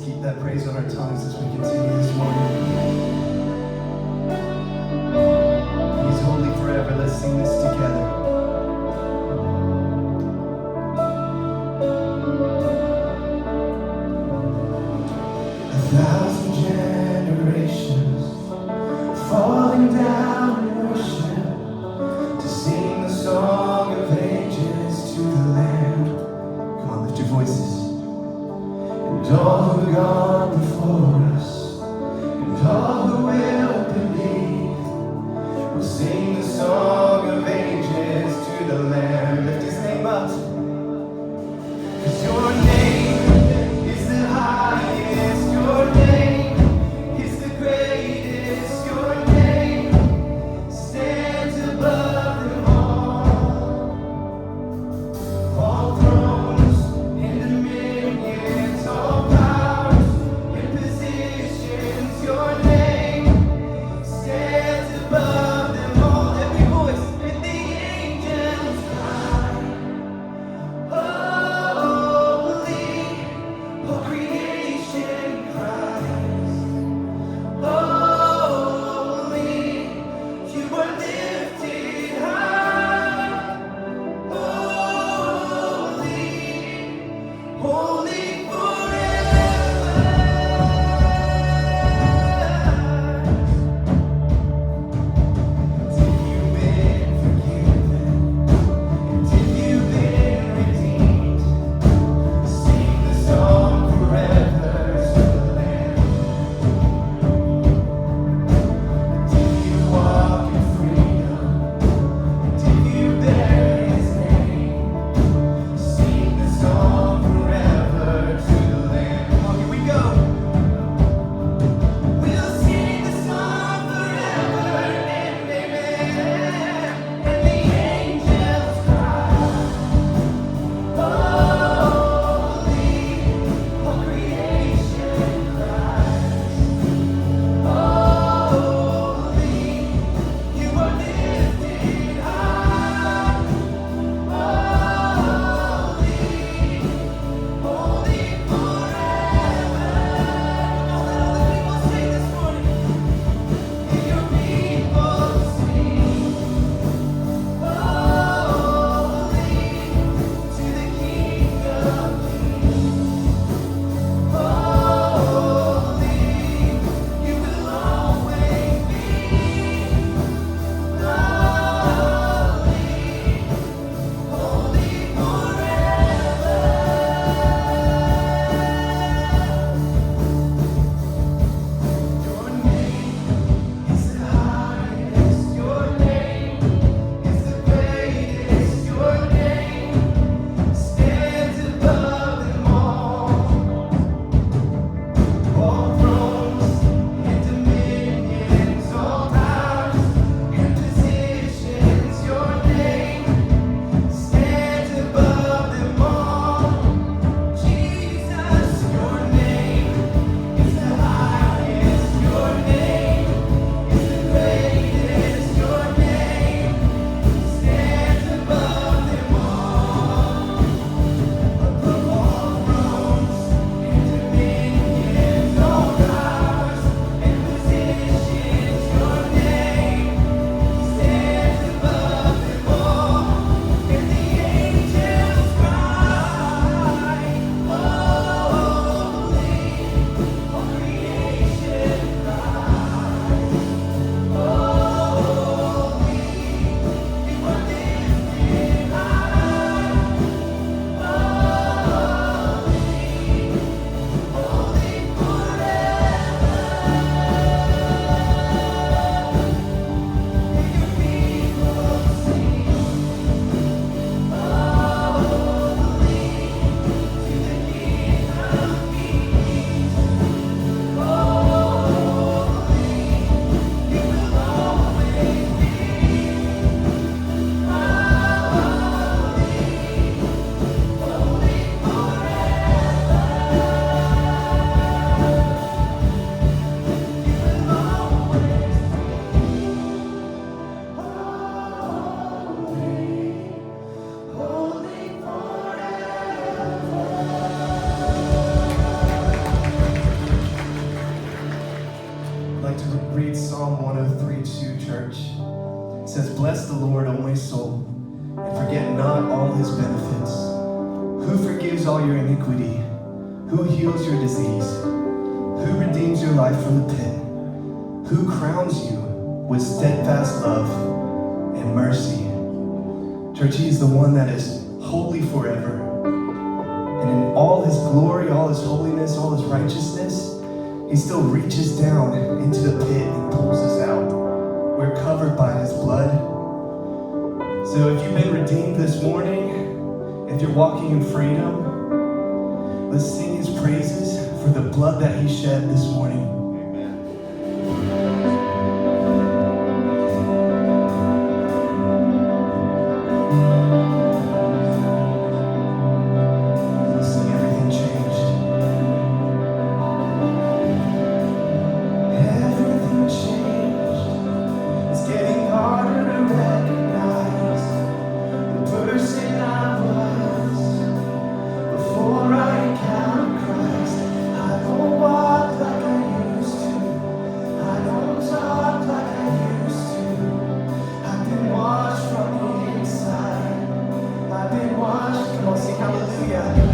Keep that praise on our tongues as we continue this morning. He's holy forever. Let's sing this together. A thousand generations falling down in worship to sing the song of ages to the Lamb. Come on, lift your voices. And all who have gone before us, and all who will believe, will sing the song of ages to the Lamb. Lift his name up. 'Cause your name is the highest, your name is the greatest, your name stands above them all. All thrones and dominions, all powers and positions, your name 42, church. It says, "Bless the Lord, O my soul, and forget not all his benefits. Who forgives all your iniquity? Who heals your disease? Who redeems your life from the pit? Who crowns you with steadfast love and mercy?" Church, he is the one that is holy forever. And in all his glory, all his holiness, all his righteousness, he still reaches down into the pit and pulls us out. We're covered by his blood. So if you've been redeemed this morning, if you're walking in freedom, let's sing his praises for the blood that he shed this morning. Hallelujah.